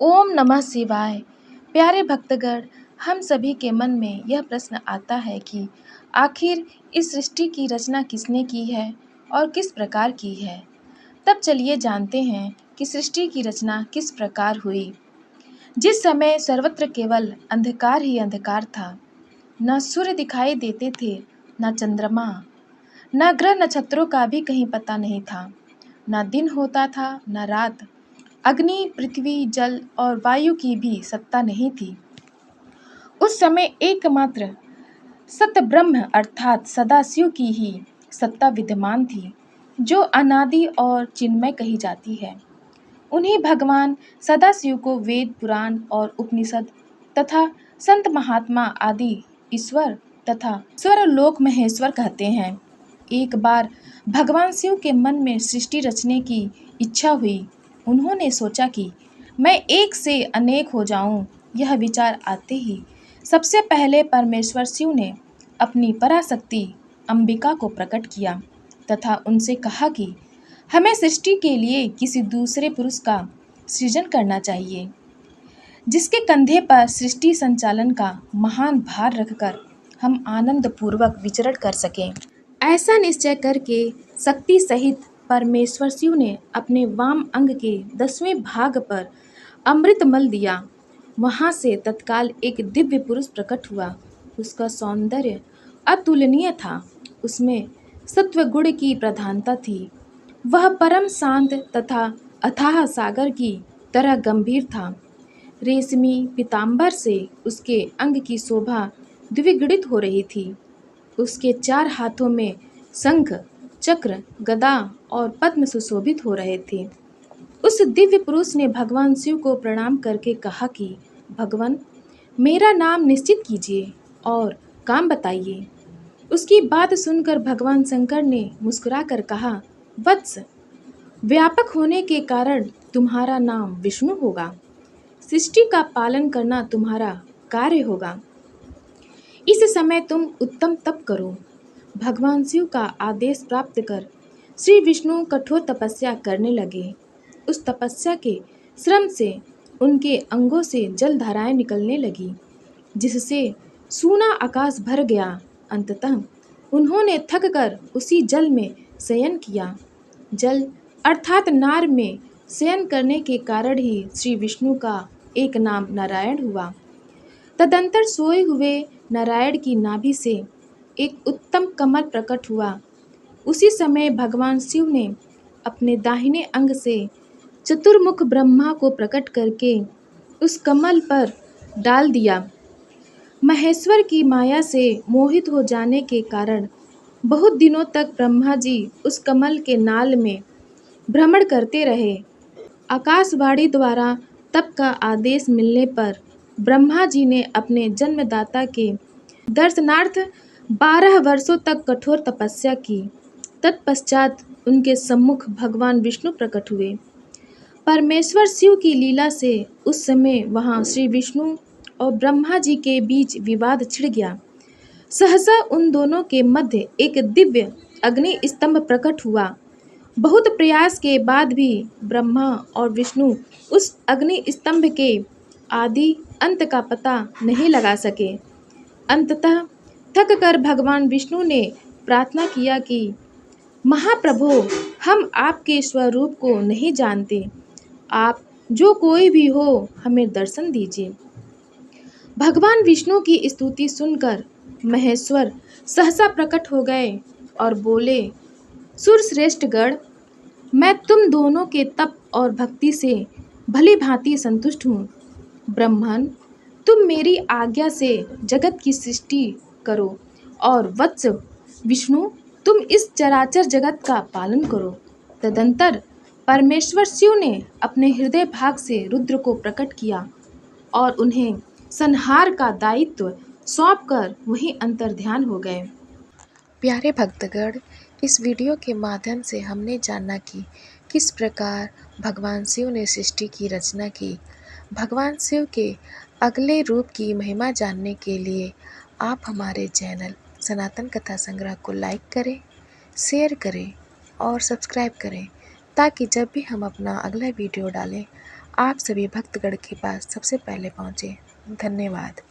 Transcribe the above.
ओम नमः शिवाय। प्यारे भक्तगण, हम सभी के मन में यह प्रश्न आता है कि आखिर इस सृष्टि की रचना किसने की है और किस प्रकार की है। तब चलिए जानते हैं कि सृष्टि की रचना किस प्रकार हुई। जिस समय सर्वत्र केवल अंधकार ही अंधकार था, न सूर्य दिखाई देते थे, न चंद्रमा, न ग्रह नक्षत्रों का भी कहीं पता नहीं था, न दिन होता था न रात, अग्नि, पृथ्वी, जल और वायु की भी सत्ता नहीं थी। उस समय एकमात्र सत ब्रह्म अर्थात सदाशिव की ही सत्ता विद्यमान थी, जो अनादि और चिन्मय कही जाती है। उन्हीं भगवान सदाशिव को वेद, पुराण और उपनिषद तथा संत महात्मा आदि ईश्वर तथा स्वरलोक महेश्वर कहते हैं। एक बार भगवान शिव के मन में सृष्टि रचने की इच्छा हुई। उन्होंने सोचा कि मैं एक से अनेक हो जाऊं। यह विचार आते ही सबसे पहले परमेश्वर शिव ने अपनी पराशक्ति अंबिका को प्रकट किया तथा उनसे कहा कि हमें सृष्टि के लिए किसी दूसरे पुरुष का सृजन करना चाहिए, जिसके कंधे पर सृष्टि संचालन का महान भार रखकर हम आनंद पूर्वक विचरण कर सकें। ऐसा निश्चय करके शक्ति सहित परमेश्वर शिव ने अपने वाम अंग के 10वें भाग पर अमृत मल दिया। वहां से तत्काल एक दिव्य पुरुष प्रकट हुआ। उसका सौंदर्य अतुलनीय था। उसमें सत्व गुण की प्रधानता थी। वह परम शांत तथा अथाह सागर की तरह गंभीर था। रेशमी पीतांबर से उसके अंग की शोभा द्विगुणित हो रही थी। उसके 4 हाथों में शंख, चक्र, गदा और पद्म सुशोभित हो रहे थे। उस दिव्य पुरुष ने भगवान शिव को प्रणाम करके कहा कि भगवान, मेरा नाम निश्चित कीजिए और काम बताइए। उसकी बात सुनकर भगवान शंकर ने मुस्कुराकर कहा, वत्स, व्यापक होने के कारण तुम्हारा नाम विष्णु होगा। सृष्टि का पालन करना तुम्हारा कार्य होगा। इस समय तुम उत्तम तप करो। भगवान शिव का आदेश प्राप्त कर श्री विष्णु कठोर तपस्या करने लगे। उस तपस्या के श्रम से उनके अंगों से जल धाराएं निकलने लगी, जिससे सूना आकाश भर गया। अंततः उन्होंने थक कर उसी जल में शयन किया। जल अर्थात नार में शयन करने के कारण ही श्री विष्णु का एक नाम नारायण हुआ। तदंतर सोए हुए नारायण की नाभि से एक उत्तम कमल प्रकट हुआ। उसी समय भगवान शिव ने अपने दाहिने अंग से चतुर्मुख ब्रह्मा को प्रकट करके उस कमल पर डाल दिया। महेश्वर की माया से मोहित हो जाने के कारण बहुत दिनों तक ब्रह्मा जी उस कमल के नाल में भ्रमण करते रहे। आकाशवाणी द्वारा तप का आदेश मिलने पर ब्रह्मा जी ने अपने जन्मदाता के दर्शनार्थ 12 वर्षों तक कठोर तपस्या की। तत्पश्चात उनके सम्मुख भगवान विष्णु प्रकट हुए। परमेश्वर शिव की लीला से उस समय वहां श्री विष्णु और ब्रह्मा जी के बीच विवाद छिड़ गया। सहसा उन दोनों के मध्य एक दिव्य अग्नि स्तंभ प्रकट हुआ। बहुत प्रयास के बाद भी ब्रह्मा और विष्णु उस अग्नि स्तंभ के आदि अंत का पता नहीं लगा सके। अंततः थक कर भगवान विष्णु ने प्रार्थना किया कि महाप्रभु, हम आपके स्वरूप को नहीं जानते। आप जो कोई भी हो, हमें दर्शन दीजिए। भगवान विष्णु की स्तुति सुनकर महेश्वर सहसा प्रकट हो गए और बोले, सुरश्रेष्ठ गण, मैं तुम दोनों के तप और भक्ति से भली भांति संतुष्ट हूँ। ब्रह्मन, तुम मेरी आज्ञा से जगत की सृष्टि करो और वत्स विष्णु, तुम इस चराचर जगत का पालन करो। तदंतर परमेश्वर शिव ने अपने हृदय भाग से रुद्र को प्रकट किया और उन्हें संहार का दायित्व सौंपकर वहीं अंतर्ध्यान हो गए। प्यारे भक्तगण, इस वीडियो के माध्यम से हमने जाना कि किस प्रकार भगवान शिव ने सृष्टि की रचना की। भगवान शिव के अगले रूप की महिमा जानने के लिए आप हमारे चैनल सनातन कथा संग्रह को लाइक करें, शेयर करें और सब्सक्राइब करें, ताकि जब भी हम अपना अगला वीडियो डालें आप सभी भक्तगण के पास सबसे पहले पहुँचे। धन्यवाद।